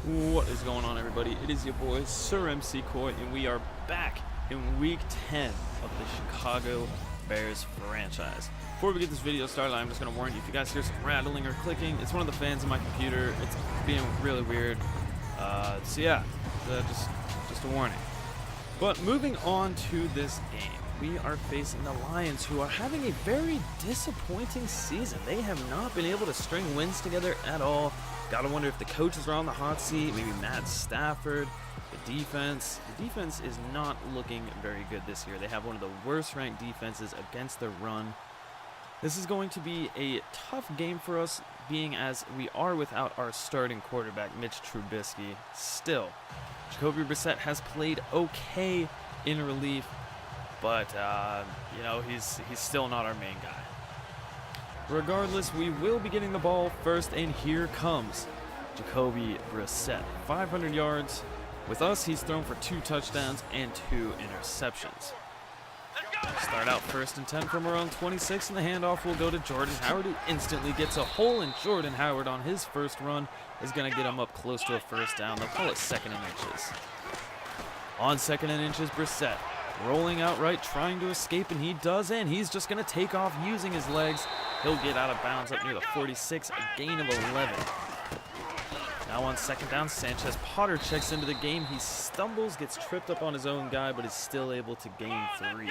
What is going on, everybody? It is your boy Sir MC Coy, and we are back in week 10 of the Chicago Bears franchise. Before we get this video started, I'm just going to warn you, if you guys hear some rattling or clicking, it's one of the fans of my computer. It's being really weird. So yeah, just a warning. But moving on to this game, we are facing the Lions, who are having a very disappointing season. They have not been able to string wins together at all. Gotta wonder if the coaches are on the hot seat, maybe Matt Stafford, the defense. The defense is not looking very good this year. They have one of the worst ranked defenses against the run. This is going to be a tough game for us, being as we are without our starting quarterback, Mitch Trubisky. Still, Jacoby Brissett has played okay in relief, but you know, he's still not our main guy. Regardless, we will be getting the ball first, and here comes Jacoby Brissett. 500 yards. With us, he's thrown for 2 touchdowns and 2 interceptions. Start out 1st and 10 from our own 26, and the handoff will go to Jordan Howard, who instantly gets a hole, and Jordan Howard on his first run is going to get him up close to a 1st down. They'll call it 2nd and inches. On 2nd and inches, Brissett rolling out right, trying to escape, and he does, and he's just going to take off using his legs. He'll get out of bounds up near the 46, a gain of 11. Now on 2nd down, Sanchez Potter checks into the game. He stumbles, gets tripped up on his own guy, but is still able to gain 3.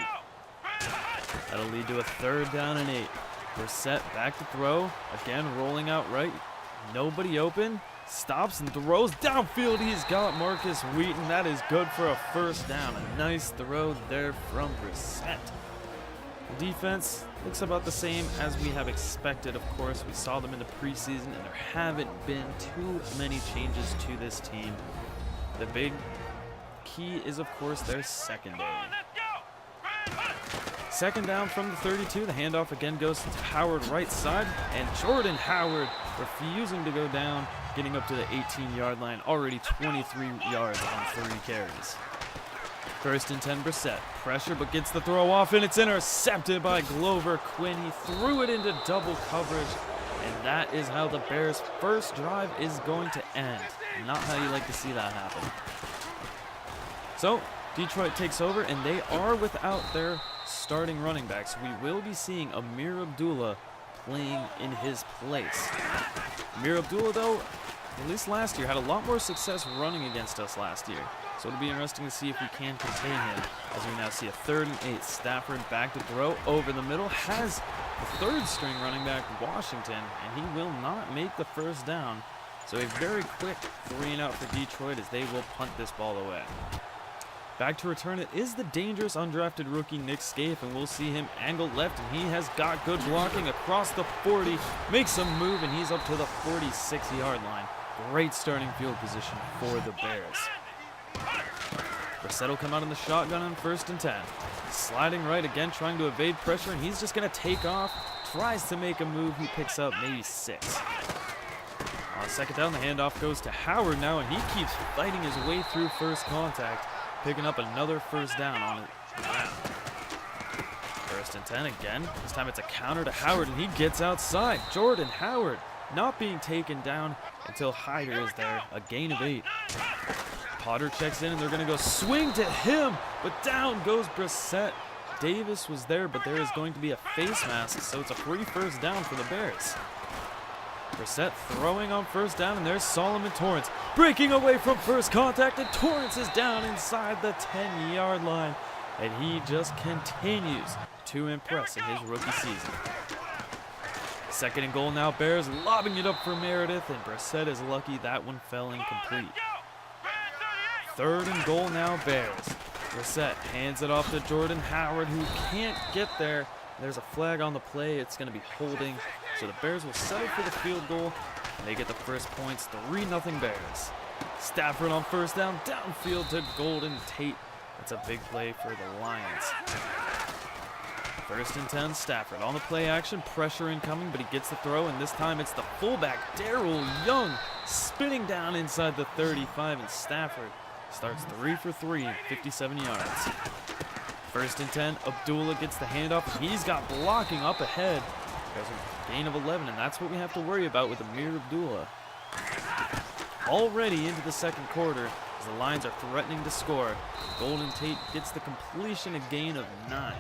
That'll lead to a 3rd down and 8. Brissett back to throw, again rolling out right. Nobody open. Stops and throws downfield. He's got Marcus Wheaton. That is good for a 1st down. A nice throw there from Brissett. The defense looks about the same as we have expected. Of course, we saw them in the preseason, and there haven't been too many changes to this team. The big key is, of course, their secondary. 2nd down from the 32. The handoff again goes to Howard right side, and Jordan Howard refusing to go down, getting up to the 18-yard line, already 23 yards on 3 carries. 1st and 10, Brissett. Pressure, but gets the throw off, and it's intercepted by Glover Quinn. He threw it into double coverage, and that is how the Bears' first drive is going to end. Not how you like to see that happen. So, Detroit takes over, and they are without their starting running backs. We will be seeing Amir Abdullah playing in his place. Amir Abdullah, though, at least last year, had a lot more success running against us last year. So it'll be interesting to see if we can contain him, as we now see a 3rd and 8. Stafford back to throw over the middle, has the 3rd string running back, Washington, and he will not make the 1st down. So a very quick 3 and out for Detroit, as they will punt this ball away. Back to return it is the dangerous undrafted rookie Nick Scaife, and we'll see him angle left, and he has got good blocking across the 40, makes a move, and he's up to the 46-yard line. Great starting field position for the Bears. Brissett will come out in the shotgun on 1st and 10. Sliding right again, trying to evade pressure, and he's just going to take off. Tries to make a move. He picks up maybe 6. On 2nd down, the handoff goes to Howard now, and he keeps fighting his way through first contact, picking up another 1st down on it. 1st and 10 again. This time it's a counter to Howard, and he gets outside. Jordan Howard not being taken down until Hyder is there. A gain of 8. Potter checks in, and they're going to go swing to him, but down goes Brissett. Davis was there, but there is going to be a face mask, so it's a free 1st down for the Bears. Brissett throwing on 1st down, and there's Solomon Torrance breaking away from first contact, and Torrance is down inside the 10-yard line, and he just continues to impress in his rookie season. 2nd and goal now, Bears lobbing it up for Meredith, and Brissett is lucky that one fell incomplete. 3rd and goal now, Bears. Brissett hands it off to Jordan Howard, who can't get there. There's a flag on the play. It's going to be holding. So the Bears will settle for the field goal, and they get the first points. 3-0 Bears. Stafford on 1st down, downfield to Golden Tate. That's a big play for the Lions. 1st and 10, Stafford on the play action, pressure incoming, but he gets the throw, and this time it's the fullback, Darrell Young, spinning down inside the 35, and Stafford starts 3 for 3, 57 yards. 1st and 10, Abdullah gets the handoff, and he's got blocking up ahead. There's a gain of 11, and that's what we have to worry about with Amir Abdullah. already into the second quarter as the Lions are threatening to score. Golden Tate gets the completion, a gain of 9.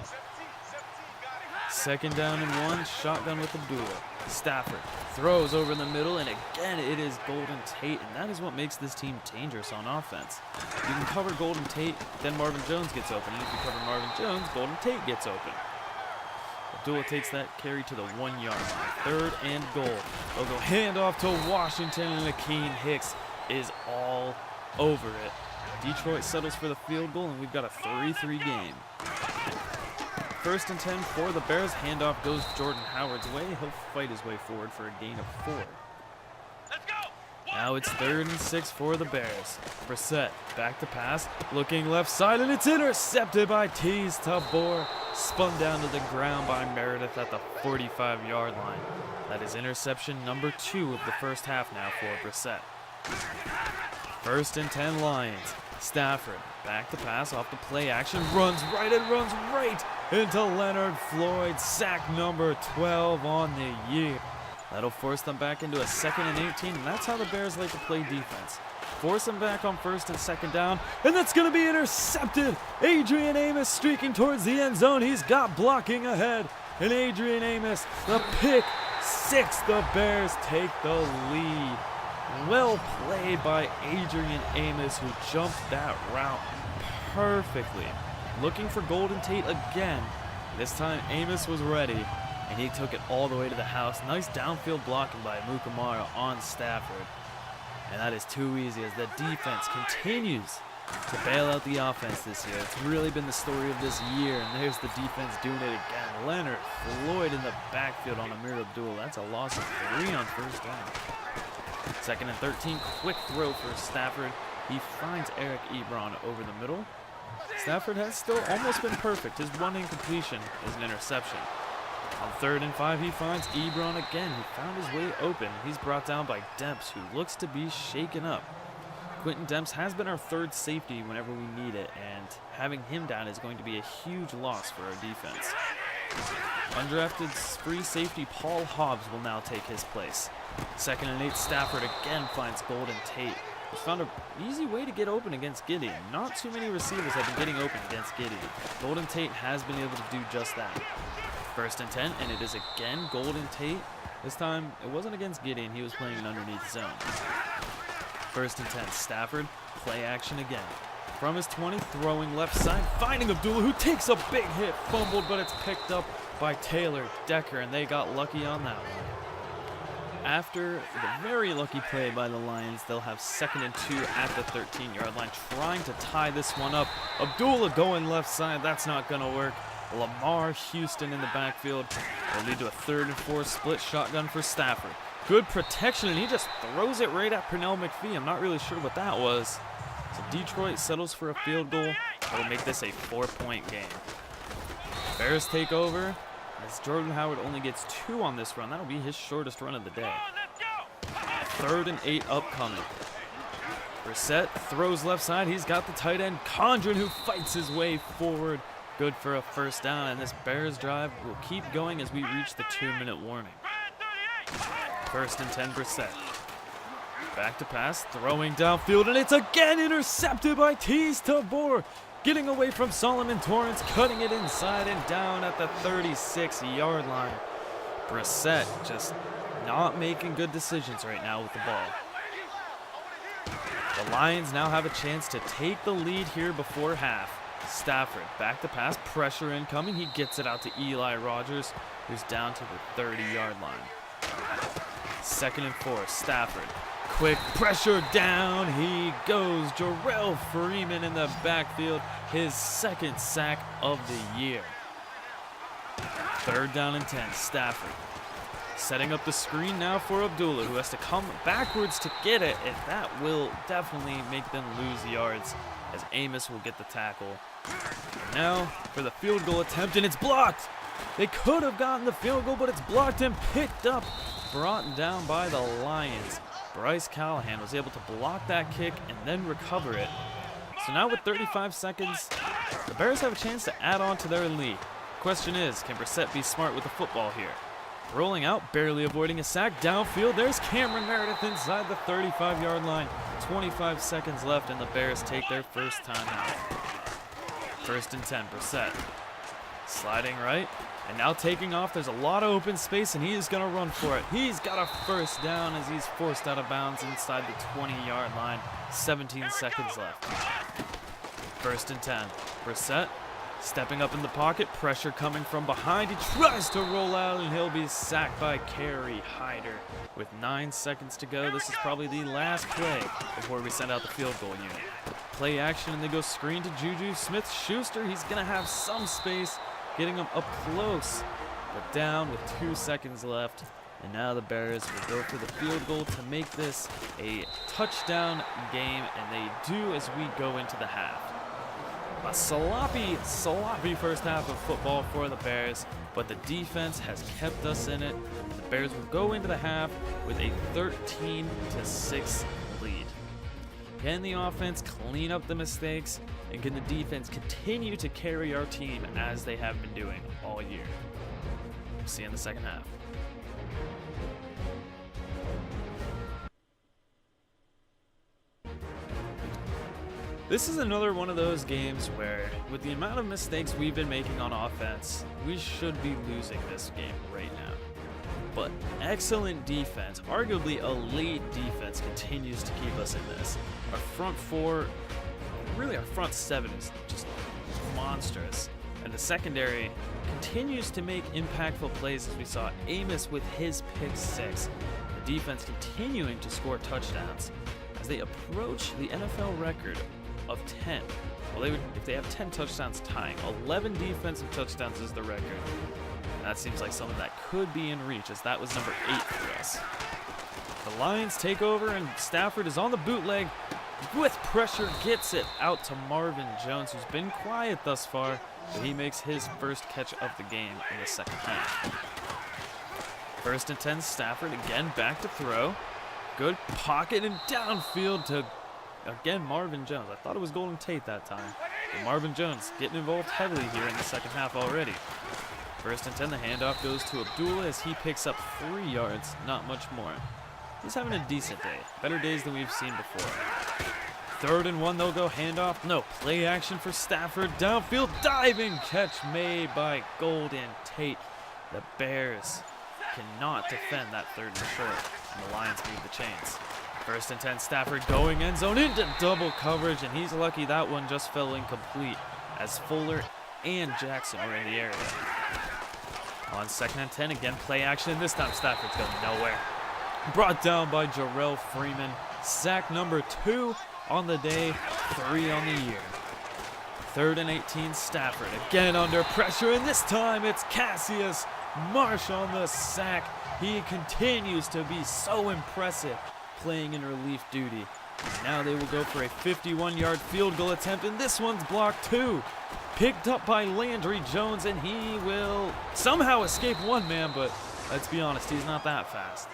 Second down and 1, shotgun with Abdullah. Stafford throws over the middle, and again it is Golden Tate, and that is what makes this team dangerous on offense. You can cover Golden Tate, then Marvin Jones gets open, and if you cover Marvin Jones, Golden Tate gets open. Abdullah takes that carry to the 1-yard line. 3rd and goal. They'll go handoff to Washington, and Akeem Hicks is all over it. Detroit settles for the field goal, and we've got a 3-3 game. 1st and 10 for the Bears. Handoff goes Jordan Howard's way. He'll fight his way forward for a gain of 4. Let's go. Now it's 3rd and 6 for the Bears. Brissett back to pass, looking left side, and it's intercepted by Teez Tabor. Spun down to the ground by Meredith at the 45-yard line. That is interception number 2 of the first half now for Brissett. 1st and 10 Lions. Stafford back to pass off the play action, runs right into Leonard Floyd. Sack number 12 on the year. That'll force them back into a 2nd and 18, and that's how the Bears like to play defense. Force them back on 1st and 2nd down, and that's going to be intercepted. Adrian Amos streaking towards the end zone. He's got blocking ahead, and Adrian Amos, the pick 6. The Bears take the lead. Well played by Adrian Amos, who jumped that route perfectly. Looking for Golden Tate again. This time Amos was ready, and he took it all the way to the house. Nice downfield blocking by Mukamara on Stafford. And that is too easy as the defense continues to bail out the offense this year. It's really been the story of this year, and there's the defense doing it again. Leonard Floyd in the backfield on Amir Abdul. That's a loss of 3 on 1st down. 2nd and 13, quick throw for Stafford. He finds Eric Ebron over the middle. Stafford has still almost been perfect. His one incompletion is an interception. On 3rd and 5, he finds Ebron again, who found his way open. He's brought down by Demps, who looks to be shaken up. Quentin Demps has been our 3rd safety whenever we need it, and having him down is going to be a huge loss for our defense. Undrafted free safety Paul Hobbs will now take his place. 2nd and 8, Stafford again finds Golden Tate. He's found an easy way to get open against Gideon. Not too many receivers have been getting open against Gideon. Golden Tate has been able to do just that. 1st and 10, and it is again Golden Tate. This time, it wasn't against Gideon. He was playing an underneath zone. 1st and 10, Stafford, play action again. From his 20, throwing left side, finding Abdullah, who takes a big hit, fumbled, but it's picked up by Taylor Decker, and they got lucky on that one. After the very lucky play by the Lions, they'll have 2nd and 2 at the 13-yard line, trying to tie this one up. Abdullah going left side, that's not going to work. Lamar Houston in the backfield will lead to a 3rd and 4 split shotgun for Stafford. Good protection, and he just throws it right at Pernell McPhee. I'm not really sure what that was. So Detroit settles for a field goal. That'll make this a 4-point game. Bears take over as Jordan Howard only gets 2 on this run. That'll be his shortest run of the day. 3rd and 8 upcoming. Brissett throws left side. He's got the tight end Condren, who fights his way forward. Good for a 1st down, and this Bears drive will keep going as we reach the 2-minute warning. 1st and 10, Brissett. Back to pass, throwing downfield, and it's again intercepted by Teez Tabor. Getting away from Solomon Torrance, cutting it inside and down at the 36-yard line. Brissett just not making good decisions right now with the ball. The Lions now have a chance to take the lead here before half. Stafford back to pass, pressure incoming. He gets it out to Eli Rogers, who's down to the 30-yard line. 2nd and 4, Stafford. Quick pressure down. He goes. Jarrell Freeman in the backfield, his 2nd sack of the year. 3rd down and 10, Stafford. Setting up the screen now for Abdullah, who has to come backwards to get it, and that will definitely make them lose yards, as Amos will get the tackle. And now for the field goal attempt, and it's blocked. They could have gotten the field goal, but it's blocked and picked up, brought down by the Lions. Bryce Callahan was able to block that kick and then recover it. So now with 35 seconds, the Bears have a chance to add on to their lead. Question is, can Brissett be smart with the football here? Rolling out, barely avoiding a sack. Downfield, there's Cameron Meredith inside the 35-yard line. 25 seconds left, and the Bears take their first time out. 1st and 10, Brissett. Sliding right, and now taking off. There's a lot of open space, and he is going to run for it. He's got a first down as he's forced out of bounds inside the 20-yard line. 17 seconds left. 1st and 10, Brissett. Stepping up in the pocket, pressure coming from behind. He tries to roll out, and he'll be sacked by Kerry Hyder. With 9 seconds to go, this is probably the last play before we send out the field goal unit. Play action, and they go screen to Juju Smith-Schuster. He's going to have some space, getting him up close, but down with 2 seconds left. And now the Bears will go for the field goal to make this a touchdown game, and they do as we go into the half. A sloppy first half of football for the Bears, but the defense has kept us in it. The Bears will go into the half with a 13-6 lead. Can the offense clean up the mistakes, and can the defense continue to carry our team as they have been doing all year? We'll see you in the second half. This is another one of those games where, with the amount of mistakes we've been making on offense, we should be losing this game right now. But excellent defense, arguably elite defense, continues to keep us in this. Our front four, really our front seven, is just monstrous. And the secondary continues to make impactful plays, as we saw Amos with his pick 6. The defense continuing to score touchdowns as they approach the NFL record of 10. Well, if they have 10 touchdowns tying, 11 defensive touchdowns is the record. And that seems like something that could be in reach, as that was number 8 for us. The Lions take over, and Stafford is on the bootleg with pressure, gets it out to Marvin Jones, who's been quiet thus far, but he makes his first catch of the game in the second half. 1st and 10, Stafford again back to throw. Good pocket and downfield to, again, Marvin Jones. I thought it was Golden Tate that time. But Marvin Jones getting involved heavily here in the second half already. 1st and 10, the handoff goes to Abdullah as he picks up 3 yards, not much more. He's having a decent day. Better days than we've seen before. 3rd and 1, they'll go handoff. No, play action for Stafford. Downfield diving catch made by Golden Tate. The Bears cannot defend that 3rd and short, and the Lions move the chains. 1st and 10, Stafford going end zone into double coverage, and he's lucky that one just fell incomplete as Fuller and Jackson were in the area. On 2nd and 10, again play action, and this time Stafford's going nowhere. Brought down by Jarrell Freeman. Sack number 2 on the day, 3 on the year. 3rd and 18, Stafford again under pressure, and this time it's Cassius Marsh on the sack. He continues to be so impressive playing in relief duty. Now they will go for a 51-yard field goal attempt, and this one's blocked too. Picked up by Landry Jones, and he will somehow escape one man, but let's be honest, he's not that fast.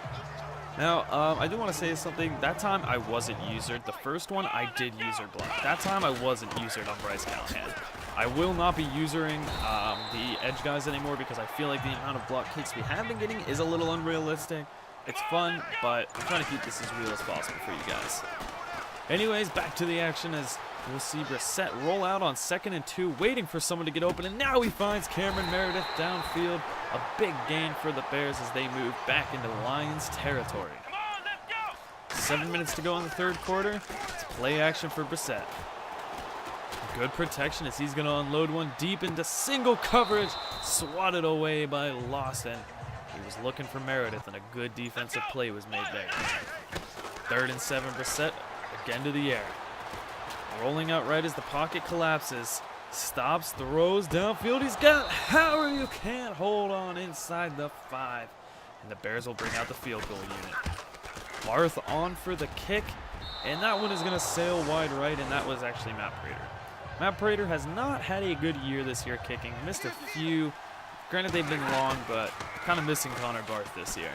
Now, I do want to say something. That time I wasn't usered. The first one I did user block. That time I wasn't usered on Bryce Callahan. I will not be usering the edge guys anymore because I feel like the amount of block kicks we have been getting is a little unrealistic. It's fun, but I'm trying to keep this as real as possible for you guys. Anyways, back to the action as we'll see Brissett roll out on 2nd and 2, waiting for someone to get open, and now he finds Cameron Meredith downfield. A big gain for the Bears as they move back into Lions territory. 7 minutes to go in the 3rd quarter. It's play action for Brissett. Good protection as he's going to unload one deep into single coverage, swatted away by Lawson. He was looking for Meredith, and a good defensive play was made there. 3rd and 7, Brissett again to the air. Rolling out right as the pocket collapses. Stops, throws downfield. He's got Howard. You can't hold on inside the 5. And the Bears will bring out the field goal unit. Barth on for the kick. And that one is going to sail wide right, and that was actually Matt Prater. Matt Prater has not had a good year this year kicking. Missed a few. Granted, they've been long, but kind of missing Connor Barth this year.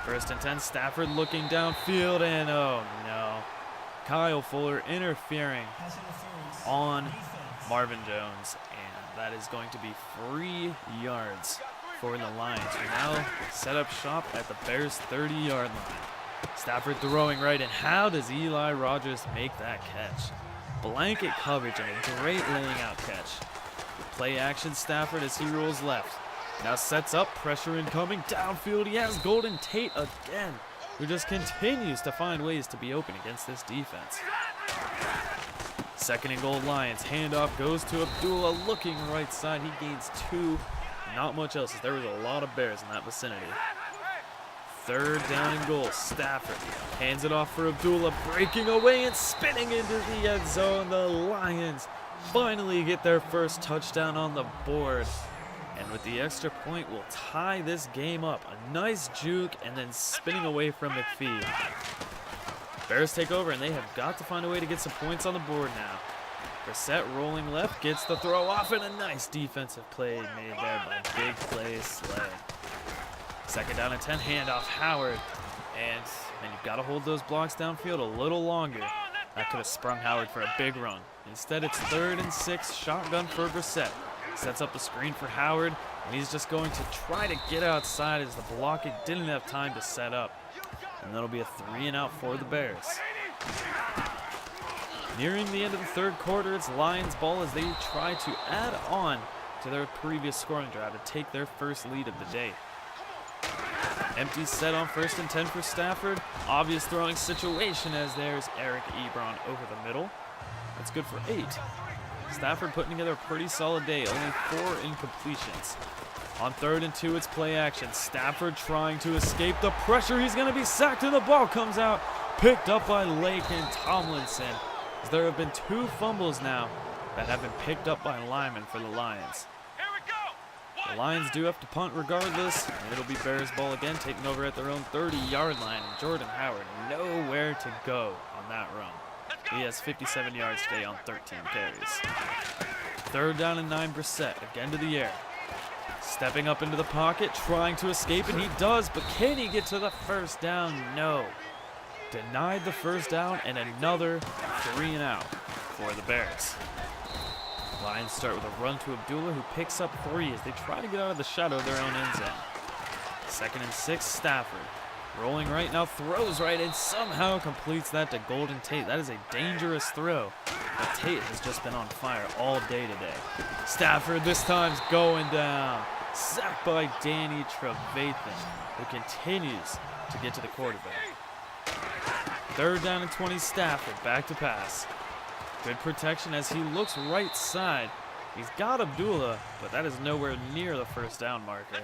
1st and 10, Stafford looking downfield, and oh no. Kyle Fuller interfering on Marvin Jones, and that is going to be 3 yards for the Lions, who now set up shop at the Bears' 30-yard line. Stafford throwing right, and how does Eli Rogers make that catch? Blanket coverage and a great laying out catch. Play action Stafford as he rolls left. Now sets up, pressure incoming, downfield. He has Golden Tate again, who just continues to find ways to be open against this defense. Second and goal Lions. Handoff goes to Abdullah, looking right side. He gains 2. Not much else, as there was a lot of Bears in that vicinity. Third down and goal. Stafford hands it off for Abdullah, breaking away and spinning into the end zone. The Lions finally get their first touchdown on the board. And with the extra point, we'll tie this game up. A nice juke and then spinning away from McPhee. Bears take over, and they have got to find a way to get some points on the board now. Brissett rolling left, gets the throw off, and a nice defensive play made there by Big Play Slay. Second down and 10, handoff Howard. And you've got to hold those blocks downfield a little longer. That could have sprung Howard for a big run. Instead, it's 3rd and 6, shotgun for Brissett. Sets up the screen for Howard, and he's just going to try to get outside as the blocking didn't have time to set up. And that'll be a 3 and out for the Bears. Nearing the end of the third quarter, it's Lions ball as they try to add on to their previous scoring drive to take their first lead of the day. Empty set on 1st and 10 for Stafford. Obvious throwing situation as there's Eric Ebron over the middle. That's good for 8. Stafford putting together a pretty solid day, only 4 incompletions. On 3rd and 2, it's play action. Stafford trying to escape the pressure. He's going to be sacked, and the ball comes out, picked up by Lakin Tomlinson. As there have been 2 fumbles now that have been picked up by linemen for the Lions. The Lions do have to punt regardless, and it'll be Bears ball again, taking over at their own 30-yard line. And Jordan Howard nowhere to go on that run. He has 57 yards today on 13 carries. 3rd down and 9, Brissett again to the air. Stepping up into the pocket, trying to escape, and he does, but can he get to the first down? No. Denied the first down, and another 3 and out for the Bears. Lions start with a run to Abdullah, who picks up 3 as they try to get out of the shadow of their own end zone. 2nd and 6, Stafford. Rolling right now, throws right, and somehow completes that to Golden Tate. That is a dangerous throw, but Tate has just been on fire all day today. Stafford this time's going down. Sacked by Danny Trevathan, who continues to get to the quarterback. 3rd down and 20, Stafford back to pass. Good protection as he looks right side. He's got Abdullah, but that is nowhere near the first down marker.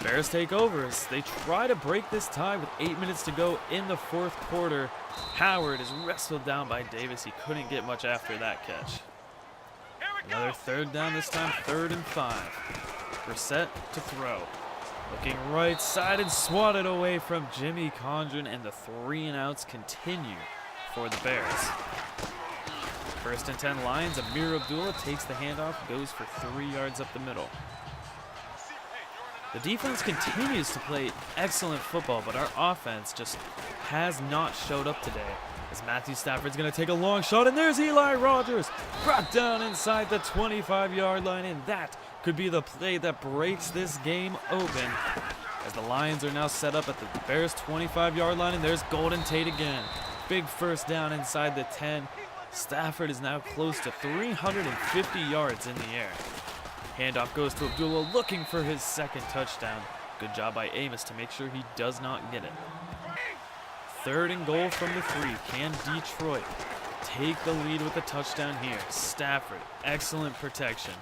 Bears take over as they try to break this tie with 8 minutes to go in the 4th quarter. Howard is wrestled down by Davis. He couldn't get much after that catch. Another 3rd down, this time 3rd and 5. Brissett to throw. Looking right side and swatted away from Jimmy Condren, and the 3 and outs continue for the Bears. 1st and 10 Lions. Amir Abdullah takes the handoff, goes for 3 yards up the middle. The defense continues to play excellent football, but our offense just has not showed up today. As Matthew Stafford's going to take a long shot, and there's Eli Rogers brought down inside the 25-yard line, and that could be the play that breaks this game open. As the Lions are now set up at the Bears' 25-yard line, and there's Golden Tate again. Big first down inside the 10. Stafford is now close to 350 yards in the air. Handoff goes to Abdullah, looking for his 2nd touchdown. Good job by Amos to make sure he does not get it. 3rd and goal from the 3. Can Detroit take the lead with a touchdown here? Stafford, excellent protection.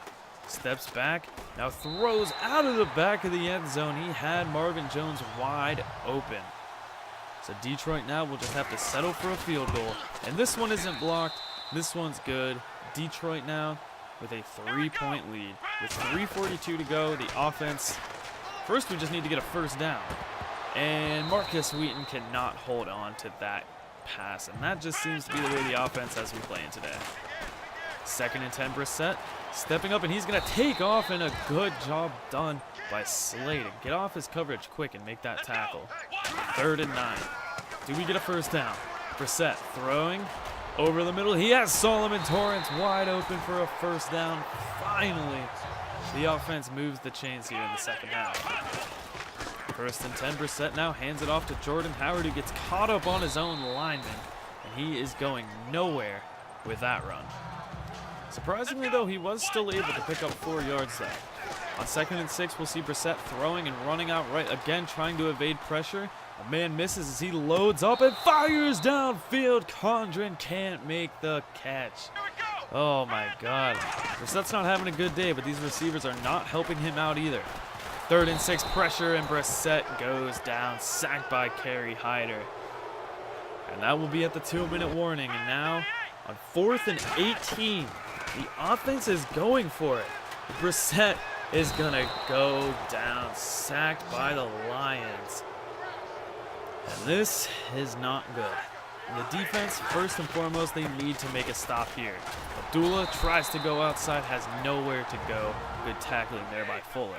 Steps back, now throws out of the back of the end zone. He had Marvin Jones wide open. So Detroit now will just have to settle for a field goal. And this one isn't blocked. This one's good. Detroit now with a 3-point lead. With 3:42 to go, the offense, first we just need to get a first down. And Marcus Wheaton cannot hold on to that pass. And that just seems to be the way the offense has been playing today. 2nd and 10, Brissett stepping up, and he's going to take off, and a good job done by Slay to get off his coverage quick and make that tackle. 3rd and 9. Do we get a first down? Brissett throwing over the middle. He has Solomon Torrance wide open for a first down. Finally, The offense moves the chains here in the second half. First and 10, Brissett now hands it off to Jordan Howard, who gets caught up on his own lineman, and he is going nowhere with that run. Surprisingly, though, he was still able to pick up 4 yards there. On 2nd and 6, we'll see Brissett throwing and running out right again, trying to evade pressure. A man misses as he loads up and fires downfield. Condren can't make the catch. Oh my God. Brissett's not having a good day, but these receivers are not helping him out either. 3rd and 6, pressure, and Brissett goes down, sacked by Kerry Hyder. And that will be at the 2-minute warning. And now on 4th and 18, the offense is going for it. Brissett is gonna go down, sacked by the Lions. And this is not good. The defense, first and foremost, they need to make a stop here. Abdullah tries to go outside, has nowhere to go. Good tackling there by Fuller.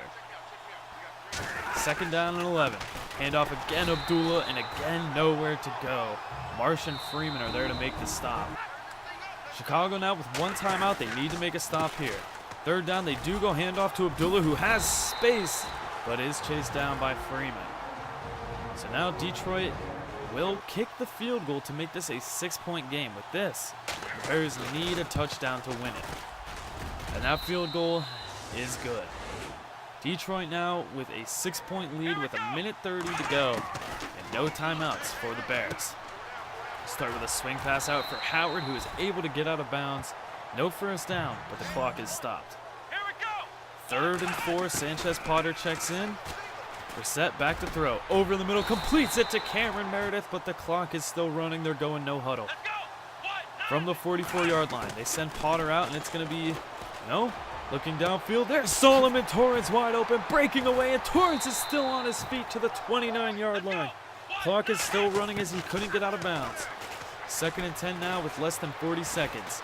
2nd down and 11. Handoff again, Abdullah, and again nowhere to go. Marsh and Freeman are there to make the stop. Chicago now with 1 timeout. They need to make a stop here. 3rd down, they do go handoff to Abdullah, who has space, but is chased down by Freeman. So now Detroit will kick the field goal to make this a 6-point game. With this, the Bears need a touchdown to win it. And that field goal is good. Detroit now with a 6-point lead with 1:30 to go and no timeouts for the Bears. Start with a swing pass out for Howard, who is able to get out of bounds. No first down, but the clock is stopped. 3rd and 4, Sanchez Potter checks in. Brissett back to throw. Over the middle, completes it to Cameron Meredith, but the clock is still running. They're going no huddle. From the 44-yard line, they send Potter out, and it's going to be, looking downfield. There's Solomon Torrance wide open, breaking away, and Torrance is still on his feet to the 29-yard line. Clock is still running as he couldn't get out of bounds. 2nd and 10 now with less than 40 seconds.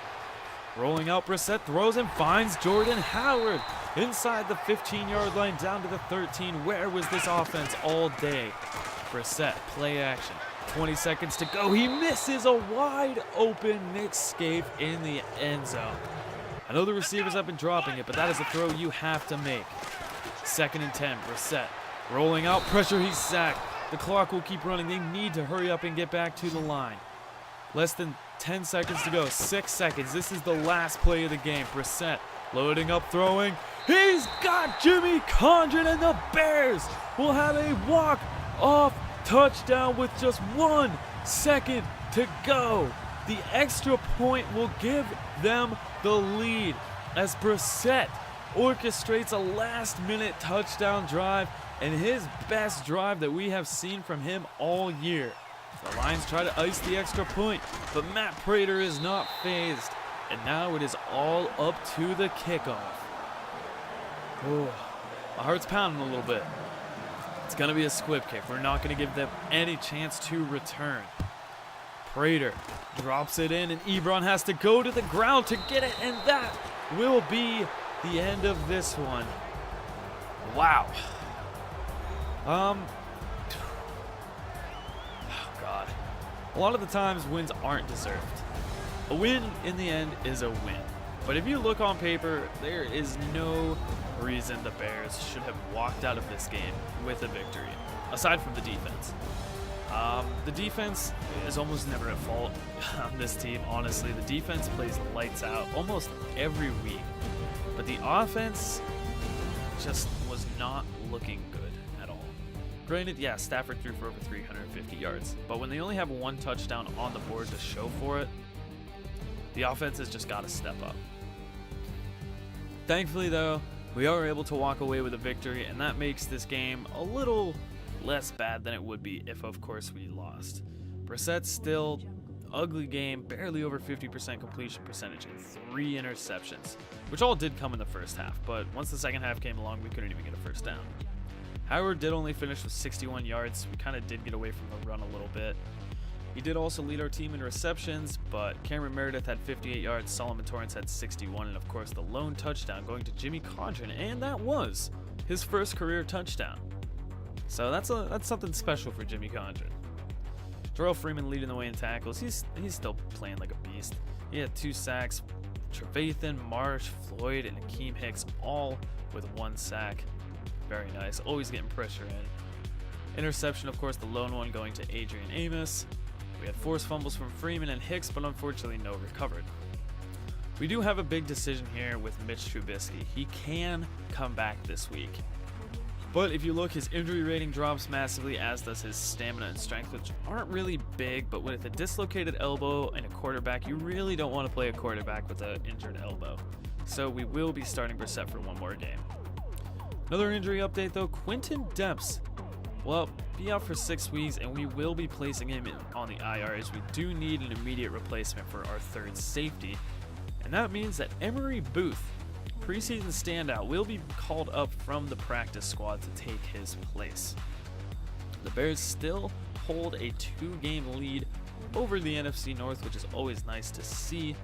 Rolling out, Brissett throws and finds Jordan Howard inside the 15-yard line down to the 13. Where was this offense all day? Brissett, play action. 20 seconds to go. He misses a wide open Nick Scaife in the end zone. I know the receivers have been dropping it, but that is a throw you have to make. 2nd and 10, Brissett rolling out, pressure, he's sacked. The clock will keep running. They need to hurry up and get back to the line. Less than 10 seconds to go, 6 seconds. This is the last play of the game. Brissett loading up, throwing. He's got Jimmy Condren, and the Bears will have a walk-off touchdown with just 1 second to go. The extra point will give them the lead as Brissett orchestrates a last-minute touchdown drive and his best drive that we have seen from him all year. The Lions try to ice the extra point, but Matt Prater is not fazed. And now it is all up to the kickoff. Oh, my heart's pounding a little bit. It's going to be a squib kick. We're not going to give them any chance to return. Prater drops it in, and Ebron has to go to the ground to get it, and that will be the end of this one. Wow. Oh God. A lot of the times wins aren't deserved. A win in the end is a win. But if you look on paper, there is no reason the Bears should have walked out of this game with a victory, aside from the defense. The defense is almost never at fault on this team, honestly. The defense plays lights out almost every week. But the offense just was not looking good at all. Granted, yeah, Stafford threw for over 350 yards. But when they only have 1 touchdown on the board to show for it, the offense has just got to step up. Thankfully, though, we are able to walk away with a victory, and that makes this game a little less bad than it would be if, of course, we lost. Brissett's still ugly game, barely over 50% completion percentage, and 3 interceptions, which all did come in the first half, but once the second half came along, we couldn't even get a first down. Howard did only finish with 61 yards. We kind of did get away from the run a little bit. He did also lead our team in receptions, but Cameron Meredith had 58 yards, Solomon Torrance had 61, and of course the lone touchdown going to Jimmy Condren, and that was his first career touchdown. So that's something special for Jimmy Condren. Jarrell Freeman leading the way in tackles. He's still playing like a beast. He had 2 sacks, Trevathan, Marsh, Floyd, and Akeem Hicks all with 1 sack. Very nice. Always getting pressure in. Interception, of course, the lone one going to Adrian Amos. We had forced fumbles from Freeman and Hicks, but unfortunately no recovered. We do have a big decision here with Mitch Trubisky. He can come back this week. But if you look, his injury rating drops massively, as does his stamina and strength, which aren't really big, but with a dislocated elbow and a quarterback, you really don't want to play a quarterback with an injured elbow. So we will be starting Brissett for 1 more game. Another injury update though, Quinton Depps will be out for 6 weeks, and we will be placing him on the IR as we do need an immediate replacement for our 3rd safety. And that means that Emery Booth, preseason standout, will be called up from the practice squad to take his place. The Bears still hold a 2-game lead over the NFC North, which is always nice to see.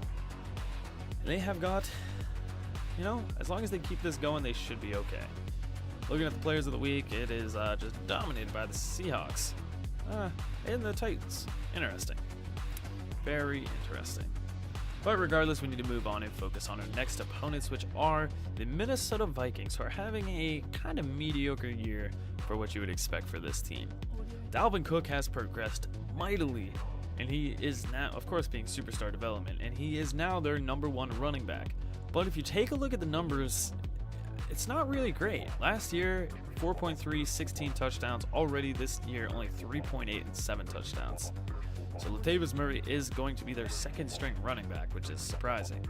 They have got, as long as they keep this going, they should be okay. Looking at the players of the week, it is just dominated by the Seahawks and the Titans. Interesting. Very interesting. But regardless, we need to move on and focus on our next opponents, which are the Minnesota Vikings, who are having a kind of mediocre year for what you would expect for this team. Dalvin Cook has progressed mightily, and he is now, of course, being superstar development, and he is now their #1 running back. But if you take a look at the numbers, it's not really great. Last year, 4.3, 16 touchdowns. Already this year, only 3.8 and 7 touchdowns. So Latavius Murray is going to be their 2nd-string running back, which is surprising.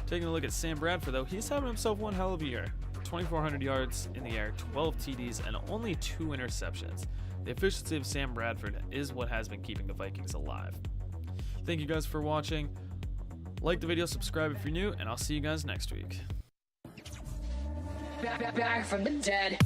Taking a look at Sam Bradford, though, he's having himself one hell of a year. 2,400 yards in the air, 12 TDs, and only 2 interceptions. The efficiency of Sam Bradford is what has been keeping the Vikings alive. Thank you guys for watching. Like the video, subscribe if you're new, and I'll see you guys next week. Back from the dead.